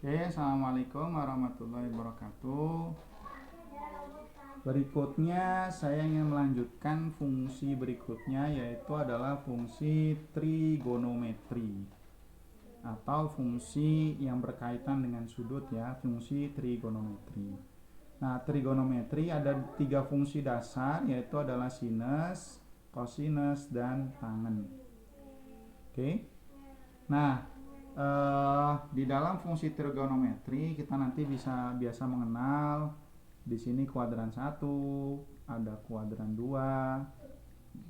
Oke, assalamualaikum warahmatullahi wabarakatuh. Berikutnya saya ingin melanjutkan fungsi berikutnya, yaitu adalah fungsi trigonometri atau fungsi yang berkaitan dengan sudut, ya, fungsi trigonometri. Nah, trigonometri ada 3 fungsi dasar, yaitu adalah sinus, kosinus, dan tangen. Oke. Nah, di dalam fungsi trigonometri kita nanti biasa mengenal di sini kuadran 1, ada kuadran 2,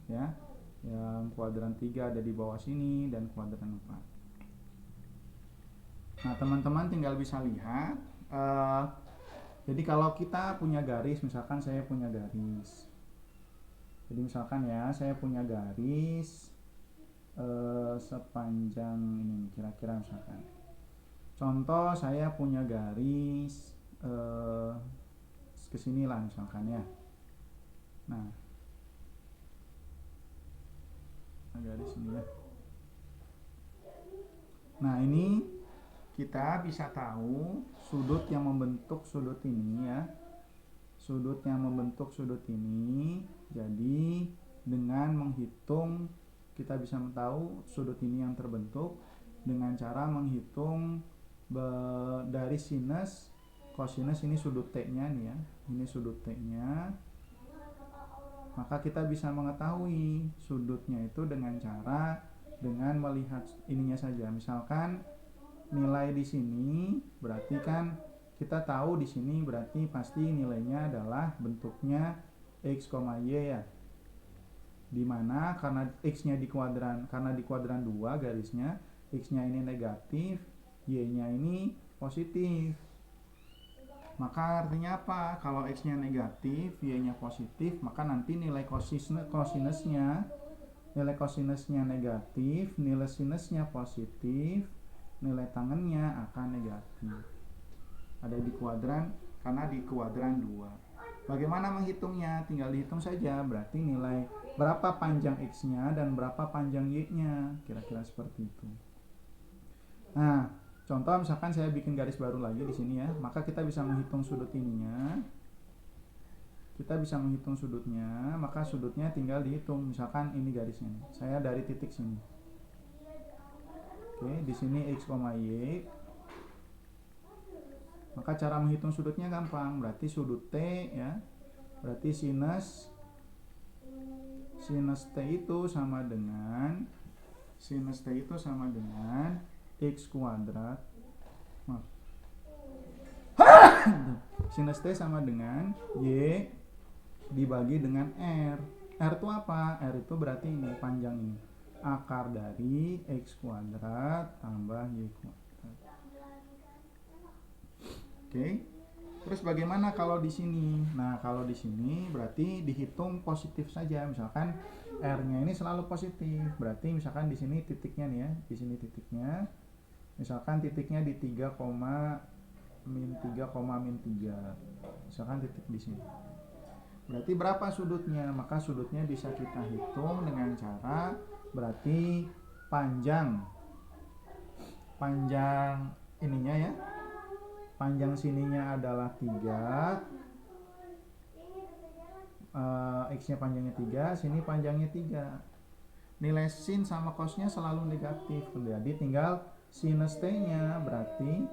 ya. Yang kuadran 3 ada di bawah sini dan kuadran 4. Nah, teman-teman tinggal bisa lihat, jadi kalau kita punya garis, misalkan saya punya garis. Jadi misalkan ya, saya punya garis sepanjang ini kira-kira misalkan. Contoh saya punya garis kesini lah misalkan ya. Nah, garis ini ya. Nah, ini kita bisa tahu sudut yang membentuk sudut ini ya. Sudut yang membentuk sudut ini. Jadi dengan menghitung kita bisa tahu sudut ini yang terbentuk dengan cara menghitung dari sinus, kosinus, ini sudut T-nya nih ya. Ini sudut T-nya. Maka kita bisa mengetahui sudutnya itu dengan melihat ininya saja. Misalkan nilai di sini berarti kan kita tahu di sini berarti pasti nilainya adalah bentuknya x, y ya. Dimana karena x-nya di kuadran, karena di kuadran 2 garisnya, x-nya ini negatif, y-nya ini positif. Maka artinya apa? Kalau x-nya negatif, y-nya positif, maka nanti nilai kosinusnya negatif, nilai sinusnya positif, nilai tangennya akan negatif. Ada di kuadran, karena di kuadran 2. Bagaimana menghitungnya? Tinggal dihitung saja. Berarti nilai berapa panjang x-nya dan berapa panjang y-nya. Kira-kira seperti itu. Nah, contoh misalkan saya bikin garis baru lagi di sini ya. Maka kita bisa menghitung sudut ininya. Kita bisa menghitung sudutnya, maka sudutnya tinggal dihitung. Misalkan ini garisnya. Saya dari titik sini. Oke, di sini x, y. Maka cara menghitung sudutnya gampang. Berarti sudut T ya. Berarti sinus T itu sama dengan x kuadrat. Sinus T sama dengan y dibagi dengan r. R itu apa? R itu berarti ini panjang ini. Akar dari x kuadrat tambah y kuadrat. Oke. Terus bagaimana kalau di sini? Nah, kalau di sini berarti dihitung positif saja. Misalkan R-nya ini selalu positif. Berarti misalkan di sini titiknya nih ya, di sini titiknya. Misalkan titiknya di 3, min 3. Misalkan titik di sini. Berarti berapa sudutnya? Maka sudutnya bisa kita hitung dengan cara berarti panjang ininya ya. Panjang sininya adalah 3, x-nya panjangnya 3, sini panjangnya 3. Nilai sin sama cosnya selalu negatif. Jadi tinggal sinus T-nya berarti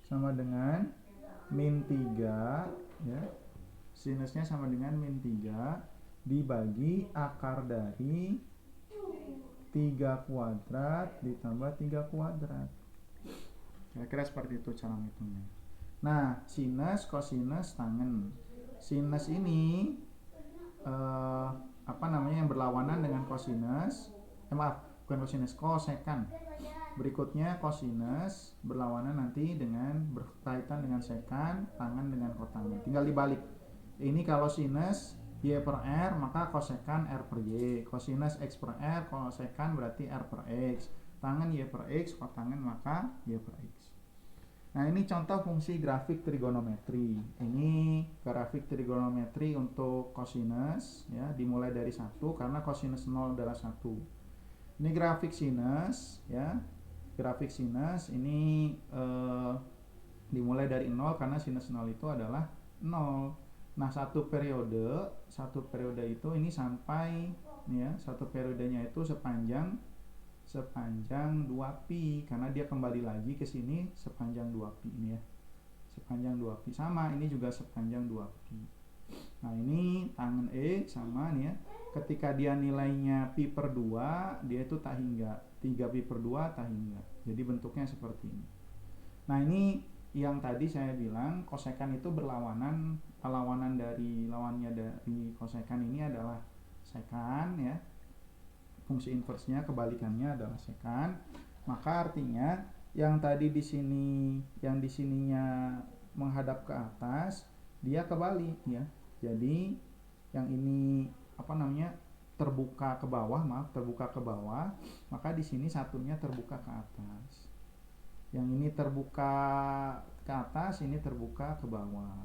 sama dengan min 3 ya. Sinusnya sama dengan min 3 dibagi akar dari 3 kuadrat ditambah 3 kuadrat. Kira-kira seperti itu cara menghitungnya. Nah, sinus, kosinus, tangen. Sinus ini yang berlawanan dengan kosinus. Bukan kosinus, kosekan. Berikutnya kosinus berlawanan nanti dengan berkaitan dengan sekan, tangen dengan kotangen. Tinggal dibalik. Ini kalau sinus y per r, maka kosekan r per y. Kosinus x per r, kosekan berarti r per x. Tangen y per x, kotangen maka y per x. Nah, ini contoh fungsi grafik trigonometri. Ini grafik trigonometri untuk kosinus ya, dimulai dari 1 karena kosinus 0 adalah 1. Ini grafik sinus ya. grafik sinus ini dimulai dari 0 karena sinus 0 itu adalah 0. Nah, satu periode itu ini sampai ya, satu periodenya itu sepanjang 2pi karena dia kembali lagi ke sini sepanjang 2pi ini ya. Sepanjang 2pi sama ini juga sepanjang 2pi. Nah, ini tangen X sama nih ya. Ketika dia nilainya pi per 2, dia itu tak hingga. 3 pi per 2 tak hingga. Jadi bentuknya seperti ini. Nah, ini yang tadi saya bilang kosekan itu berlawanan. Lawannya dari kosekan ini adalah sekan ya. Fungsi inversnya kebalikannya adalah sekan. Maka artinya yang tadi di sini, yang di sininya menghadap ke atas, dia kebalik ya. Jadi yang ini terbuka ke bawah, maka di sini satunya terbuka ke atas. Yang ini terbuka ke atas, ini terbuka ke bawah.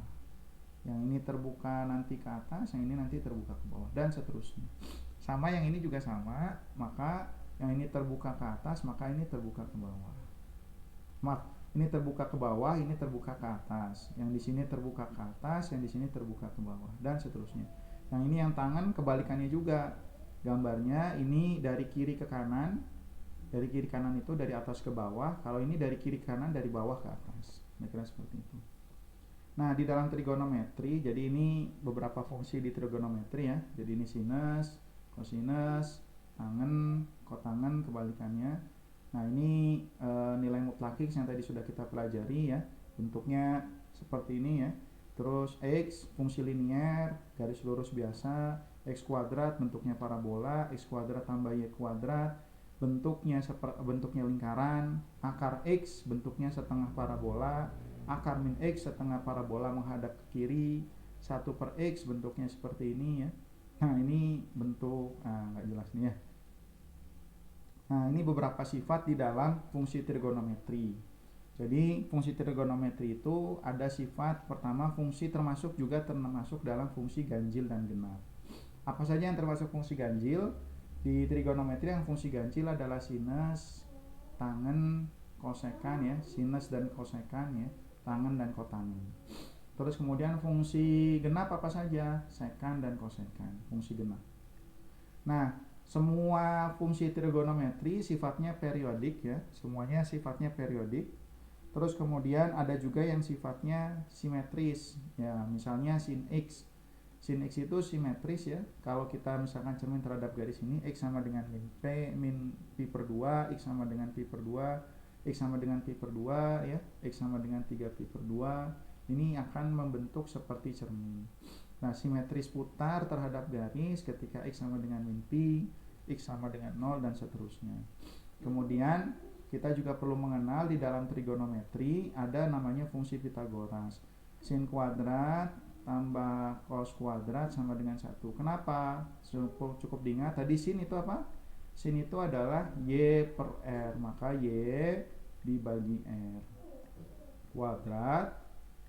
Yang ini terbuka nanti ke atas, yang ini nanti terbuka ke bawah, dan seterusnya. Sama yang ini juga sama, maka yang ini terbuka ke atas, maka ini terbuka ke bawah. Maaf, ini terbuka ke bawah, ini terbuka ke atas. Yang di sini terbuka ke atas, yang di sini terbuka ke bawah, dan seterusnya. Yang ini yang tangan kebalikannya juga. Gambarnya ini dari kiri ke kanan. Dari kiri kanan itu dari atas ke bawah. Kalau ini dari kiri kanan dari bawah ke atas. Kira-kira seperti itu. Nah, di dalam trigonometri, jadi ini beberapa fungsi di trigonometri ya. Jadi ini sinus, kosinus, tangen, kotangen kebalikannya. Nah, ini nilai mutlak X yang tadi sudah kita pelajari ya. Bentuknya seperti ini ya. Terus X fungsi linear, garis lurus biasa, X kuadrat bentuknya parabola, X kuadrat tambah Y kuadrat, bentuknya lingkaran, akar X bentuknya setengah parabola, akar min X setengah parabola menghadap ke kiri, 1 per X bentuknya seperti ini ya. Nah, ini bentuk nggak jelas nih ya. Nah, ini beberapa sifat di dalam fungsi trigonometri. Jadi fungsi trigonometri itu ada sifat pertama fungsi termasuk dalam fungsi ganjil dan genap. Apa saja yang termasuk fungsi ganjil? Di trigonometri yang fungsi ganjil adalah sinus, tangen, kosekan ya, sinus dan kosekan ya, tangen dan kotangen. Terus kemudian fungsi genap apa saja? Sekan dan kosekan, fungsi genap. Nah, semua fungsi trigonometri sifatnya periodik ya, semuanya sifatnya periodik. Terus kemudian ada juga yang sifatnya simetris ya, misalnya sin X. Sin X itu simetris ya. Kalau kita misalkan cermin terhadap garis ini, X sama dengan min pi per 2, X sama dengan pi per 2, X sama dengan pi per 2 ya, X sama dengan 3 pi per 2. Ini akan membentuk seperti cermin. Nah, simetris putar terhadap garis ketika X sama dengan min pi, X sama dengan 0 dan seterusnya. Kemudian kita juga perlu mengenal di dalam trigonometri ada namanya fungsi Pitagoras. Sin kuadrat tambah cos kuadrat sama dengan 1. Kenapa? Cukup diingat tadi sin itu apa? Sin itu adalah Y per R, maka Y dibagi R kuadrat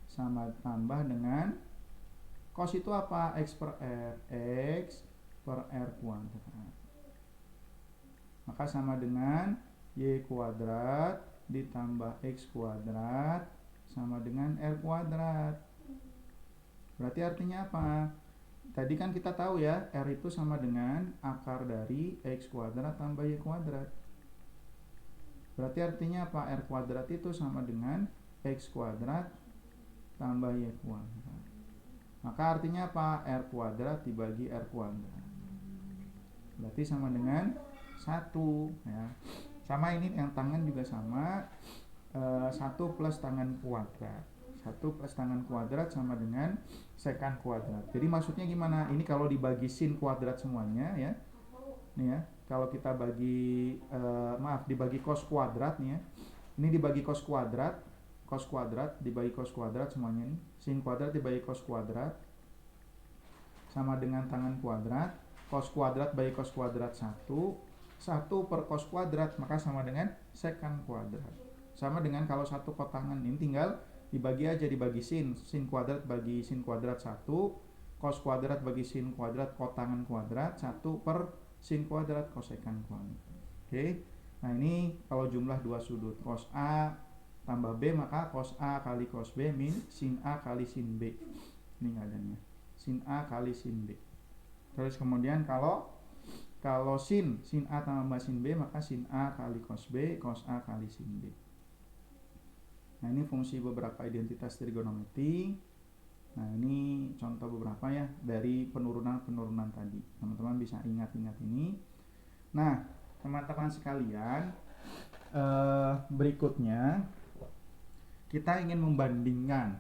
sama tambah dengan cos itu apa? X per R, X per R kuadrat, maka sama dengan Y kuadrat ditambah X kuadrat sama dengan R kuadrat. Berarti artinya apa? Tadi kan kita tahu ya, R itu sama dengan akar dari X kuadrat tambah Y kuadrat. Berarti artinya apa? R kuadrat itu sama dengan X kuadrat tambah Y kuadrat. Maka artinya apa? R kuadrat dibagi R kuadrat. Berarti sama dengan 1 ya. Sama ini yang tangan juga sama, 1 plus tangan kuadrat. 1 plus tangan kuadrat sama dengan sekan kuadrat. Jadi maksudnya gimana? Ini kalau dibagi sin kuadrat semuanya ya. Nih ya, kalau kita bagi dibagi cos kuadrat nih ya. Ini dibagi cos kuadrat dibagi cos kuadrat semuanya ini. Sin kuadrat dibagi cos kuadrat sama dengan tangan kuadrat. Cos kuadrat bagi cos kuadrat 1 per cos kuadrat, maka sama dengan sekan kuadrat. Sama dengan kalau 1 kotangan ini tinggal dibagi aja, dibagi sin kuadrat bagi sin kuadrat 1, cos kuadrat bagi sin kuadrat kotangan kuadrat 1 per sin kuadrat kosekan kuadrat. Oke. Nah ini kalau jumlah dua sudut, cos A tambah B, maka cos A kali cos B min sin A kali sin B. Ini nggak adanya, sin A kali sin B. Terus kemudian kalau sin A tambah sin B, maka sin A kali cos B, cos A kali sin B. Nah ini fungsi beberapa identitas trigonometri. Nah ini contoh beberapa ya dari penurunan tadi. Teman-teman bisa ingat-ingat ini. Nah teman-teman sekalian, berikutnya kita ingin membandingkan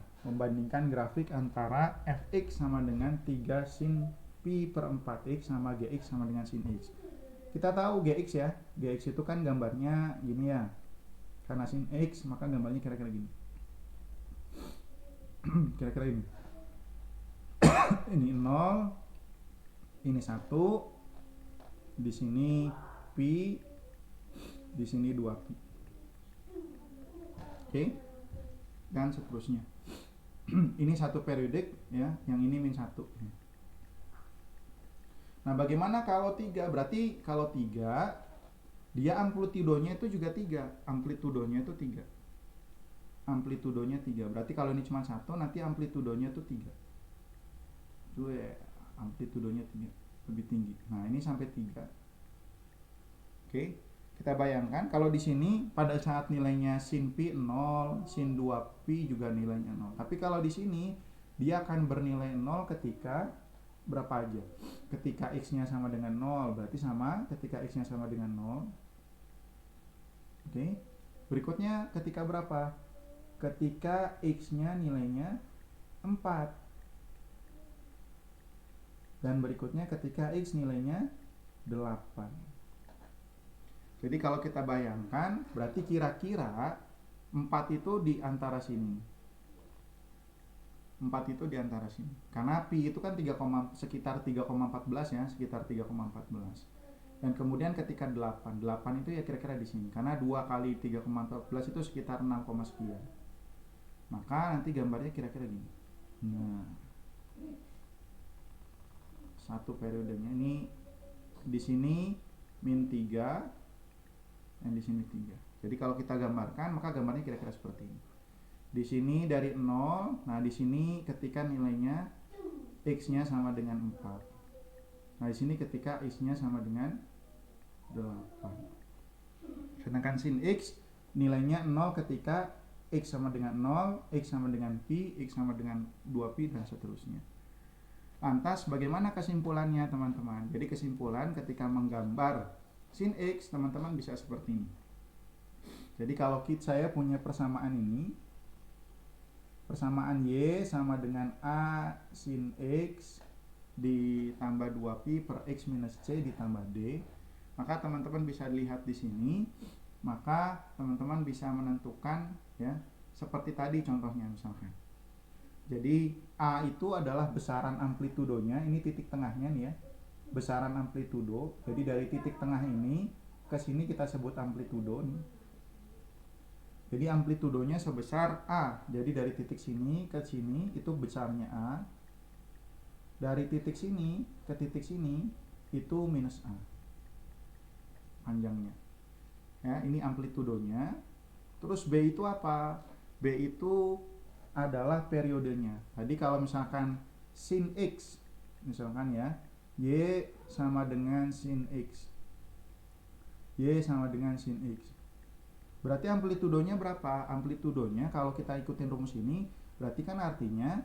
grafik antara fx sama dengan 3 sin pi per 4x sama gx sama dengan sin x. Kita tahu gx ya, gx itu kan gambarnya gini ya, karena sin x maka gambarnya kira-kira gini. Kira-kira ini. Ini 0, ini 1, di sini pi, di sini 2 pi. Oke. Dan seterusnya. Ini satu periodik ya, yang ini min 1. Nah, bagaimana kalau 3? Berarti kalau 3 dia amplitudonya itu juga 3. Amplitudonya itu 3. Amplitudonya 3. Berarti kalau ini cuma 1, nanti amplitudonya itu 3. Itu ya, amplitudonya 3, lebih tinggi. Nah, ini sampai 3. Oke. Kita bayangkan kalau di sini pada saat nilainya sin pi 0, sin 2pi juga nilainya 0. Tapi kalau di sini dia akan bernilai 0 ketika berapa aja? Ketika x-nya sama dengan 0, berarti sama ketika x-nya sama dengan 0. Oke. Berikutnya ketika berapa? Ketika x-nya nilainya 4. Dan berikutnya ketika x nilainya 8. Jadi kalau kita bayangkan, berarti kira-kira 4 itu di antara sini. 4 itu di antara sini. Karena pi itu kan sekitar 3,14 ya, sekitar 3,14. Dan kemudian ketika 8 itu ya kira-kira di sini. Karena 2 kali 3,14 itu sekitar 6, sekian. Maka nanti gambarnya kira-kira gini. Nah, satu periodenya ini di sini min 3. Dan di sini 3. Jadi kalau kita gambarkan, maka gambarnya kira-kira seperti ini. Di sini dari 0, nah di sini ketika nilainya x-nya sama dengan 4. Nah di sini ketika x-nya sama dengan 8. Sedangkan sin x nilainya 0 ketika x sama dengan 0, x sama dengan pi, x sama dengan 2pi dan seterusnya. Lantas bagaimana kesimpulannya teman-teman? Jadi kesimpulan ketika menggambar sin x, teman-teman bisa seperti ini. Jadi kalau saya punya persamaan ini, persamaan y sama dengan a sin x ditambah 2pi per x minus c ditambah d, maka teman-teman bisa lihat di sini, maka teman-teman bisa menentukan ya, seperti tadi contohnya misalkan. Jadi a itu adalah besaran amplitudonya, ini titik tengahnya nih ya. Besaran amplitudo, jadi dari titik tengah ini ke sini kita sebut amplitudo nih. Jadi amplitudonya sebesar A. Jadi dari titik sini ke sini itu besarnya A. Dari titik sini ke titik sini itu minus A. Panjangnya. Ya, ini amplitudonya. Terus B itu apa? B itu adalah periodenya. Jadi kalau misalkan sin X, misalkan ya, Y sama dengan sin X. Y sama dengan sin X. Berarti amplitudonya berapa? Amplitudonya kalau kita ikutin rumus ini, berarti kan artinya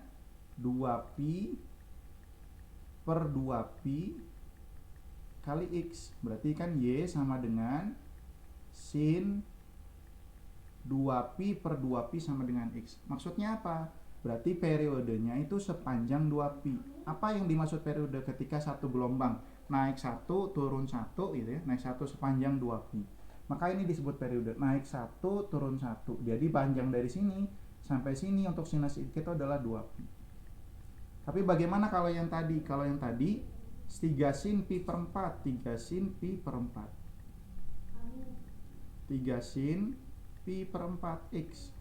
2pi per 2pi kali X. Berarti kan Y sama dengan sin 2pi per 2pi sama dengan X. Maksudnya apa? Berarti periodenya itu sepanjang 2pi. Apa yang dimaksud periode ketika satu gelombang naik 1 turun 1 gitu ya, naik 1 sepanjang 2pi. Maka ini disebut periode naik 1 turun 1. Jadi panjang dari sini sampai sini untuk sinus itu adalah 2pi. Tapi bagaimana kalau yang tadi? Kalau yang tadi 3 sin pi per 4, 3 sin pi per 4. 3 sin pi per 4x.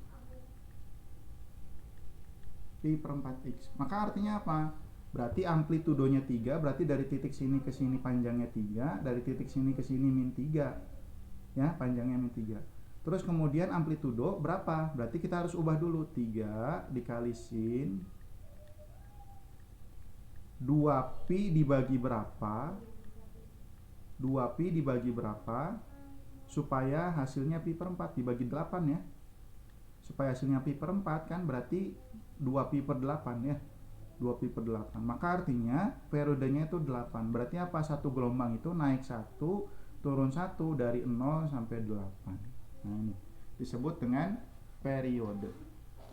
Pi per 4x. Maka artinya apa? Berarti amplitudonya 3, berarti dari titik sini ke sini panjangnya 3, dari titik sini ke sini min 3. ya, panjangnya min 3. Terus kemudian amplitudo berapa? Berarti kita harus ubah dulu 3 dikali sin 2pi dibagi berapa? 2pi dibagi berapa? Supaya hasilnya pi per 4 dibagi 8 ya. Supaya hasilnya pi per 4 kan berarti 2pi per 8 ya. 2pi per 8. Maka artinya periodenya itu 8. Berarti apa? Satu gelombang itu naik 1, turun 1 dari 0 sampai 8. Nah, ini disebut dengan periode.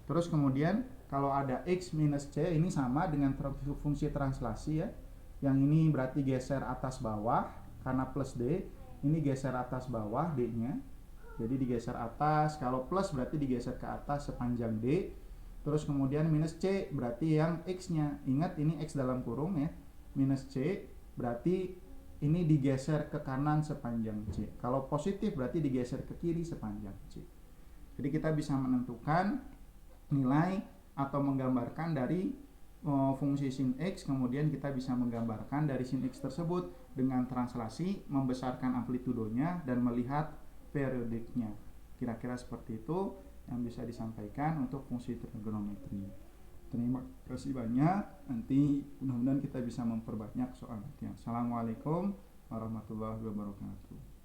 Terus kemudian kalau ada X minus C, ini sama dengan fungsi translasi ya. Yang ini berarti geser atas bawah karena plus D. Ini geser atas bawah D-nya. Jadi digeser atas, kalau plus berarti digeser ke atas sepanjang D. Terus kemudian minus C berarti yang X-nya. Ingat ini X dalam kurung ya. Minus C berarti ini digeser ke kanan sepanjang C. Kalau positif berarti digeser ke kiri sepanjang C. Jadi kita bisa menentukan nilai atau menggambarkan dari fungsi sin X, kemudian kita bisa menggambarkan dari sin X tersebut dengan translasi, membesarkan amplitudonya dan melihat periodiknya. Kira-kira seperti itu yang bisa disampaikan untuk fungsi trigonometri. Terima kasih banyak. Nanti mudah-mudahan kita bisa memperbanyak soal latihan. Assalamualaikum warahmatullahi wabarakatuh.